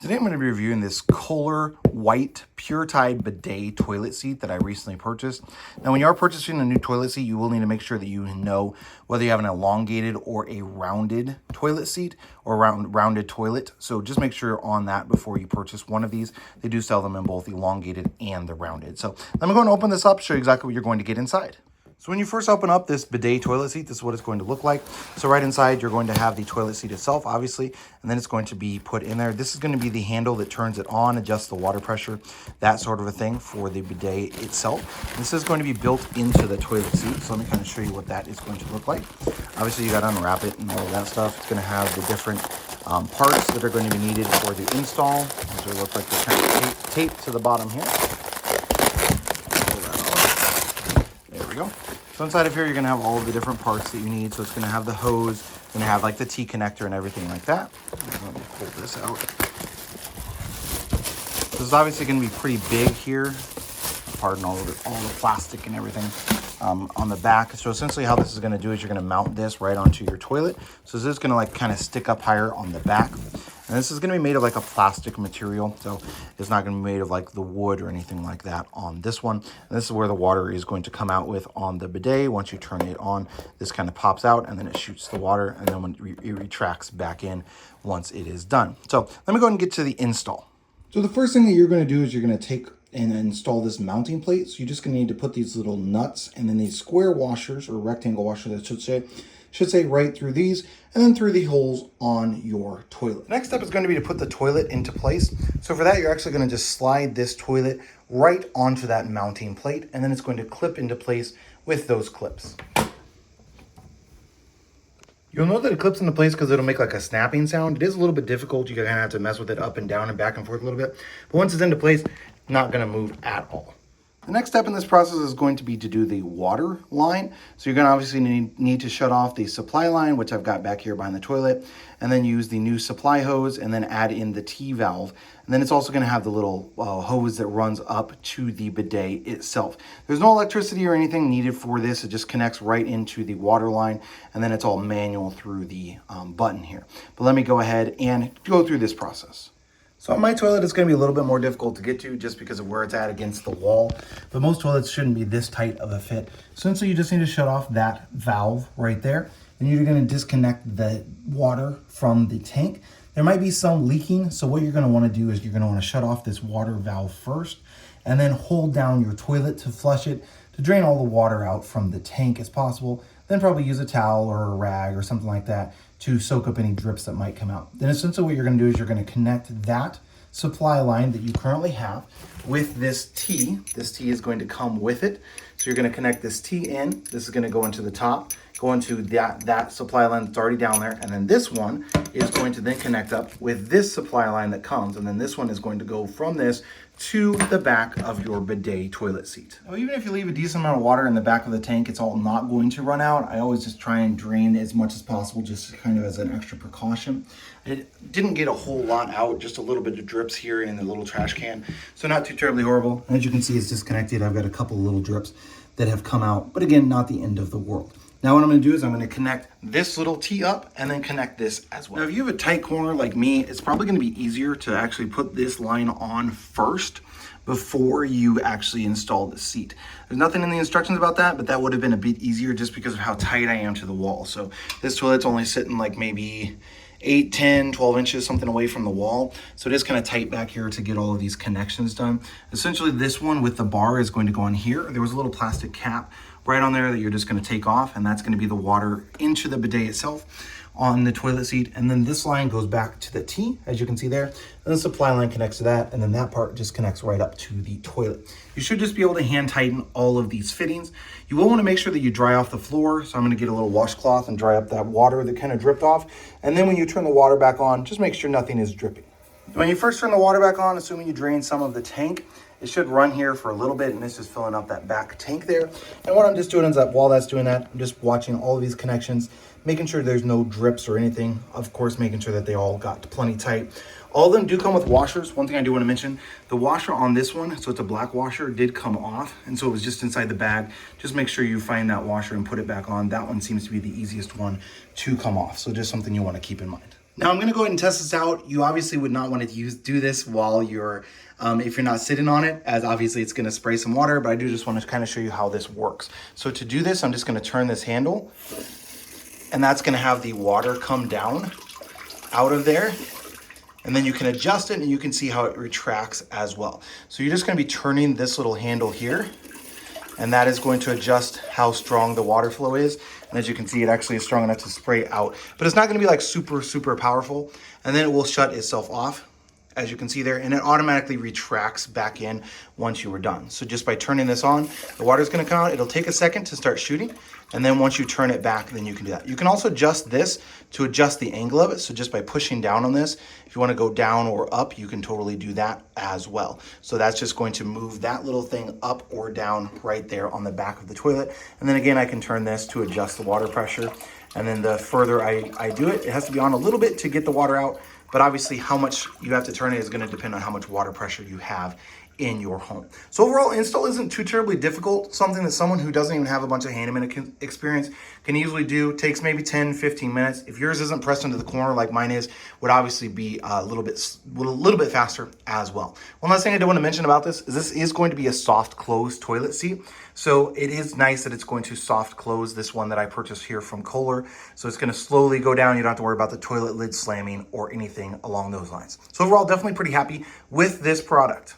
Today I'm going to be reviewing this Kohler white Pure Tide Bidet toilet seat that I recently purchased. Now when you are purchasing a new toilet seat, you will need to make sure that you know whether you have an elongated or a rounded toilet seat or rounded toilet. So just make sure on that before you purchase one of these. They do sell them in both elongated and the rounded. So let me go and open this up, show you exactly what you're going to get inside. So when you first open up this bidet toilet seat, this is what it's going to look like. So right inside, you're going to have the toilet seat itself, obviously, and then it's going to be put in there. This is going to be the handle that turns it on, adjusts the water pressure, that sort of a thing for the bidet itself. This is going to be built into the toilet seat. So let me kind of show you what that is going to look like. Obviously, you got to unwrap it and all of that stuff. It's going to have the different parts that are going to be needed for the install. These are look like they're kind of taped to the bottom here. There we go. So inside of here, you're going to have all of the different parts that you need. So it's going to have the hose, going to have like the T connector and everything like that. Let me pull this out. This is obviously going to be pretty big here. Pardon all the plastic and everything on the back. So essentially how this is going to do is you're going to mount this right onto your toilet. So this is going to like kind of stick up higher on the back. And this is going to be made of like a plastic material. So it's not going to be made of like the wood or anything like that on this one. And this is where the water is going to come out with on the bidet. Once you turn it on, this kind of pops out and then it shoots the water. And then when it retracts back in once it is done. So let me go ahead and get to the install. So the first thing that you're going to do is you're going to take and install this mounting plate. So you're just going to need to put these little nuts and then these square washers or rectangle washers, that should say right through these and then through the holes on your toilet. Next step is going to be to put the toilet into place. So for that, you're actually going to just slide this toilet right onto that mounting plate, and then it's going to clip into place with those clips. You'll know that it clips into place because it'll make like a snapping sound. It is a little bit difficult. You're going to have to mess with it up and down and back and forth a little bit. But once it's into place, not going to move at all. The next step in this process is going to be to do the water line. So you're going to obviously need to shut off the supply line, which I've got back here behind the toilet, and then use the new supply hose and then add in the T valve. And then it's also going to have the little hose that runs up to the bidet itself. There's no electricity or anything needed for this. It just connects right into the water line, and then it's all manual through the button here. But let me go ahead and go through this process. So on my toilet, it's going to be a little bit more difficult to get to just because of where it's at against the wall. But most toilets shouldn't be this tight of a fit. Essentially, you just need to shut off that valve right there. And you're going to disconnect the water from the tank. There might be some leaking. So what you're going to want to do is you're going to want to shut off this water valve first. And then hold down your toilet to flush it, to drain all the water out from the tank as possible. Then probably use a towel or a rag or something like that to soak up any drips that might come out. Then essentially what you're going to do is you're going to connect that supply line that you currently have with this T. This T is going to come with it. So you're going to connect this T in. This is going to go into the top, go into that supply line that's already down there. And then this one is going to then connect up with this supply line that comes. And then this one is going to go from this to the back of your bidet toilet seat. Now, even if you leave a decent amount of water in the back of the tank, it's all not going to run out. I always just try and drain as much as possible, just kind of as an extra precaution. It didn't get a whole lot out, just a little bit of drips here in the little trash can. So not too terribly horrible. As you can see, it's disconnected. I've got a couple of little drips that have come out, but again, not the end of the world. Now what I'm going to do is I'm going to connect this little T up and then connect this as well. Now if you have a tight corner like me, it's probably going to be easier to actually put this line on first before you actually install the seat. There's nothing in the instructions about that, but that would have been a bit easier just because of how tight I am to the wall. So this toilet's only sitting like maybe 8, 10, 12 inches, something away from the wall. So it is kind of tight back here to get all of these connections done. Essentially this one with the bar is going to go on here. There was a little plastic cap right on there that you're just going to take off, and that's going to be the water into the bidet itself on the toilet seat. And then this line goes back to the T, as you can see there, and the supply line connects to that, and then that part just connects right up to the toilet. You should just be able to hand tighten all of these fittings. You will want to make sure that you dry off the floor, so I'm going to get a little washcloth and dry up that water that kind of dripped off. And then when you turn the water back on, just make sure nothing is dripping. When you first turn the water back on, assuming you drain some of the tank, it should run here for a little bit, and this is filling up that back tank there. And what I'm just doing is that while that's doing that, I'm just watching all of these connections, making sure there's no drips or anything. Of course, making sure that they all got plenty tight. All of them do come with washers. One thing I do want to mention, the washer on this one, so it's a black washer, did come off, and so it was just inside the bag. Just make sure you find that washer and put it back on. That one seems to be the easiest one to come off, so just something you want to keep in mind. Now I'm gonna go ahead and test this out. You obviously would not want to do this while you're, if you're not sitting on it, as obviously it's gonna spray some water, but I do just want to kind of show you how this works. So to do this, I'm just gonna turn this handle, and that's gonna have the water come down out of there. And then you can adjust it and you can see how it retracts as well. So you're just gonna be turning this little handle here, and that is going to adjust how strong the water flow is. And as you can see, it actually is strong enough to spray out, but it's not gonna be like super, super powerful. And then it will shut itself off, as you can see there, and it automatically retracts back in once you are done. So just by turning this on, the water's gonna come out. It'll take a second to start shooting, and then once you turn it back, then you can do that. You can also adjust this to adjust the angle of it. So just by pushing down on this, if you wanna go down or up, you can totally do that as well. So that's just going to move that little thing up or down right there on the back of the toilet. And then again, I can turn this to adjust the water pressure. And then the further I do it, it has to be on a little bit to get the water out, but obviously how much you have to turn it is gonna depend on how much water pressure you have in your home. So overall, install isn't too terribly difficult. Something that someone who doesn't even have a bunch of handyman experience can easily do. Takes maybe 10, 15 minutes. If yours isn't pressed into the corner like mine is, would obviously be a little bit faster as well. One last thing I do want to mention about this is going to be a soft close toilet seat. So it is nice that it's going to soft close, this one that I purchased here from Kohler. So it's going to slowly go down. You don't have to worry about the toilet lid slamming or anything along those lines. So overall, definitely pretty happy with this product.